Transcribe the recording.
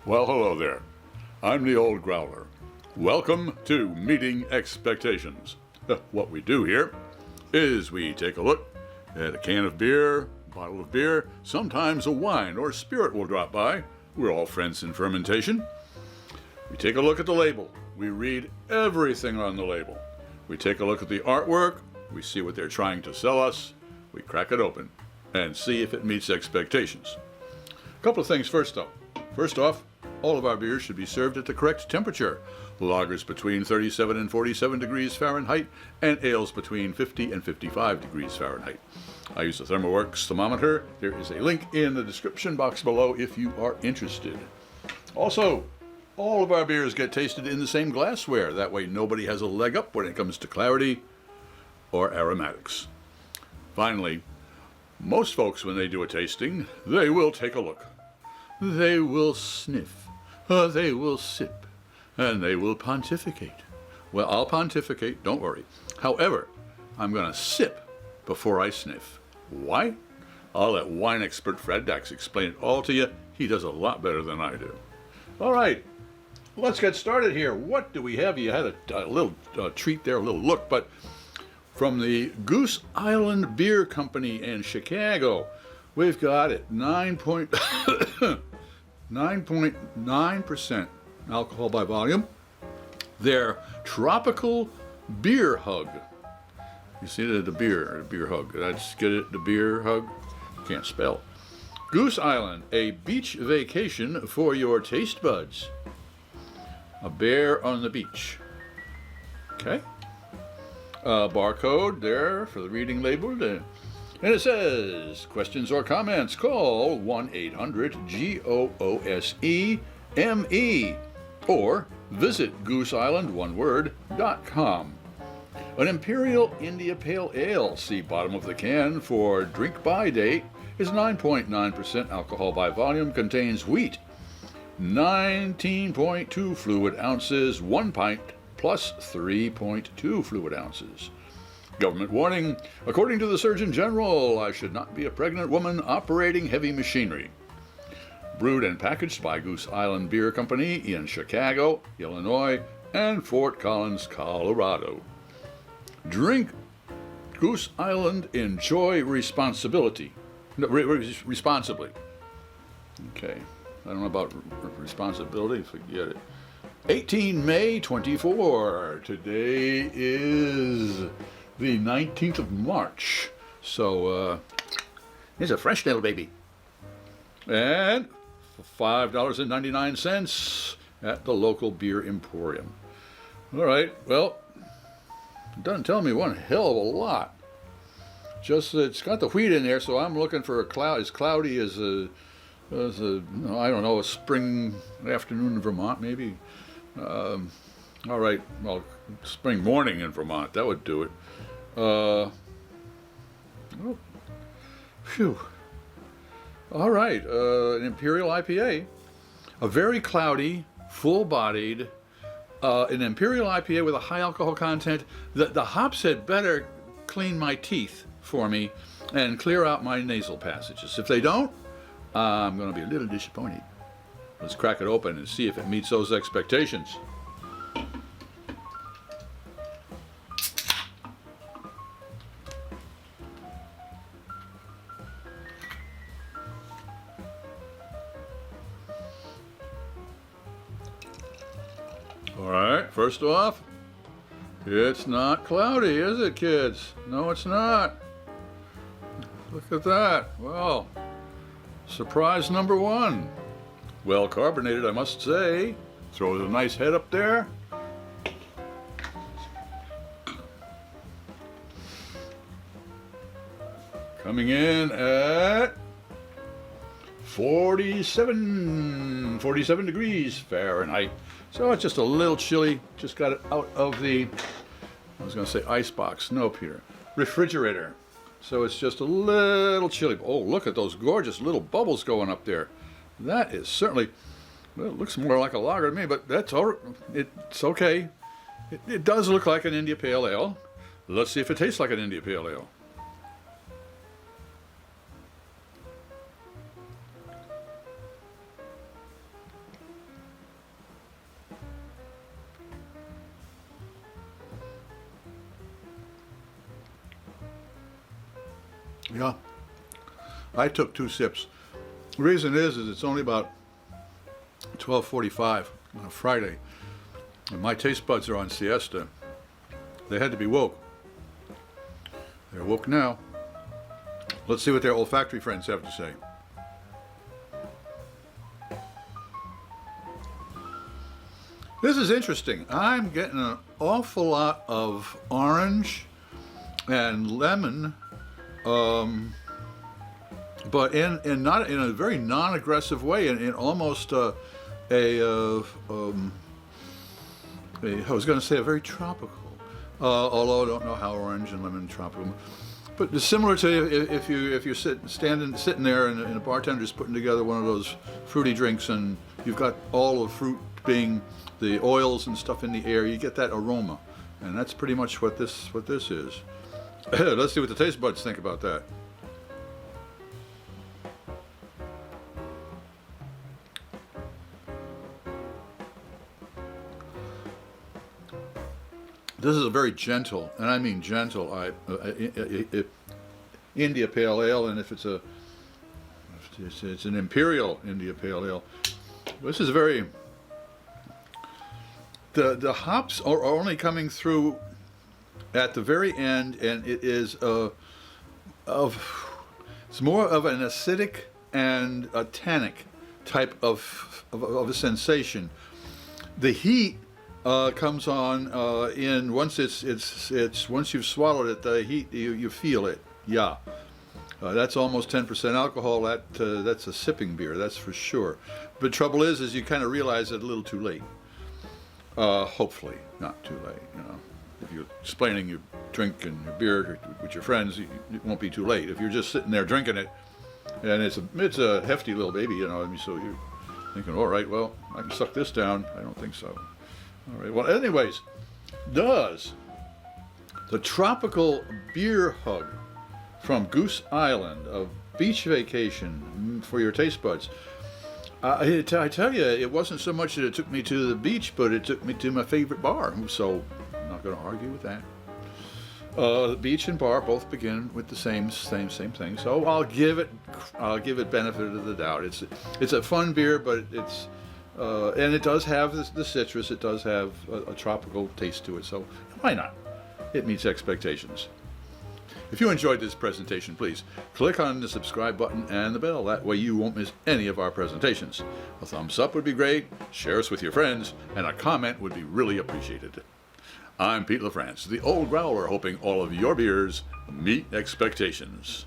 Well, hello there. I'm the old Growler. Welcome to Meeting Expectations. What we do here is we take a look at a can of beer, bottle of beer, sometimes a wine or spirit will drop by. We're all friends in fermentation. We take a look at the label. We read everything on the label. We take a look at the artwork. We see what they're trying to sell us. We crack it open and see if it meets expectations. A couple of things first though. First off, all of our beers should be served at the correct temperature. Lagers between 37 and 47 degrees Fahrenheit and ales between 50 and 55 degrees Fahrenheit. I use the ThermoWorks thermometer. There is a link in the description box below if you are interested. Also, all of our beers get tasted in the same glassware. That way nobody has a leg up when it comes to clarity or aromatics. Finally, most folks when they do a tasting, they will take a look. They will sniff, they will sip, and they will pontificate. Well, I'll pontificate, don't worry. However, I'm going to sip before I sniff. Why? I'll let wine expert Fred Dax explain it all to you. He does a lot better than I do. All right, let's get started here. What do we have? You had a little treat there, a little look, but from the Goose Island Beer Company in Chicago, we've got it 9.9% alcohol by volume. Their tropical beer hug. You see the beer hug. Did I just get it? The beer hug? Can't spell. Goose Island, a beach vacation for your taste buds. A bear on the beach. Okay. Barcode there for the reading label. And it says, questions or comments, call 1-800-GOOSE-ME or visit gooseisland.com. An Imperial India Pale Ale, see bottom of the can for drink by date, is 9.9% alcohol by volume, contains wheat, 19.2 fluid ounces, 1 pint, plus 3.2 fluid ounces. Government warning, according to the Surgeon General, I should not be a pregnant woman operating heavy machinery. Brewed and packaged by Goose Island Beer Company in Chicago, Illinois, and Fort Collins, Colorado. Drink Goose Island, enjoy responsibly. Responsibly. Okay, I don't know about responsibility, forget it. 18 May 24. Today is the 19th of March. So, here's a fresh little baby. And $5.99 at the local beer emporium. All right, well, it doesn't tell me one hell of a lot. Just it's got the wheat in there, so I'm looking for a cloud as cloudy as a I don't know, a spring afternoon in Vermont, maybe. All right, well, spring morning in Vermont, that would do it. Oh, phew. All right, an Imperial IPA, a very cloudy, full-bodied, an Imperial IPA with a high alcohol content. The hops had better clean my teeth for me and clear out my nasal passages. If they don't, I'm going to be a little disappointed. Let's crack it open and see if it meets those expectations. All right, first off, it's not cloudy, is it, kids? No, it's not. Look at that. Well, surprise number one. Well carbonated, I must say. Throws a nice head up there. Coming in at 47 degrees Fahrenheit. So it's just a little chilly. Just got it out of the, I was going to say icebox. No, Peter. Refrigerator. So it's just a little chilly. Oh, look at those gorgeous little bubbles going up there. That is certainly, well, it looks more like a lager to me, but that's all right. It's okay. It does look like an India Pale Ale. Let's see if it tastes like an India Pale Ale. Yeah, I took 2 sips. The reason is it's only about 12:45 on a Friday, and my taste buds are on siesta. They had to be woke. They're woke now. Let's see what their olfactory friends have to say. This is interesting. I'm getting an awful lot of orange and lemon, but in not in a very non-aggressive way, in almost I was going to say a very tropical, although I don't know how orange and lemon tropical. But it's similar to if you're sitting there and a bartender's putting together one of those fruity drinks, and you've got all the fruit being the oils and stuff in the air, you get that aroma, and that's pretty much what this is. Let's see what the taste buds think about that. This is a very gentle, and I mean gentle, India Pale Ale, and if it's an Imperial India Pale Ale. This is very. The hops are only coming through at the very end, and it is it's more of an acidic and a tannic type of a sensation. The heat comes on in once once you've swallowed it. The heat you feel it. Yeah, that's almost 10% alcohol. That's a sipping beer. That's for sure. But trouble is you kind of realize it a little too late. Hopefully not too late. You know, if you're explaining your drink and your beer with your friends, it won't be too late. If you're just sitting there drinking it, and it's a hefty little baby, you know, I mean, so you're thinking, all right, well, I can suck this down. I don't think so. All right. Well, anyways, does the tropical beer hug from Goose Island, a beach vacation for your taste buds? I tell you, it wasn't so much that it took me to the beach, but it took me to my favorite bar. So I'm not going to argue with that. The beach and bar both begin with the same thing. So I'll give it benefit of the doubt. It's a fun beer, but it's and it does have the citrus. It does have a tropical taste to it. So why not? It meets expectations. If you enjoyed this presentation, please click on the subscribe button and the bell. That way you won't miss any of our presentations. A thumbs up would be great, share us with your friends, and a comment would be really appreciated. I'm Pete LaFrance, the Old Growler, hoping all of your beers meet expectations.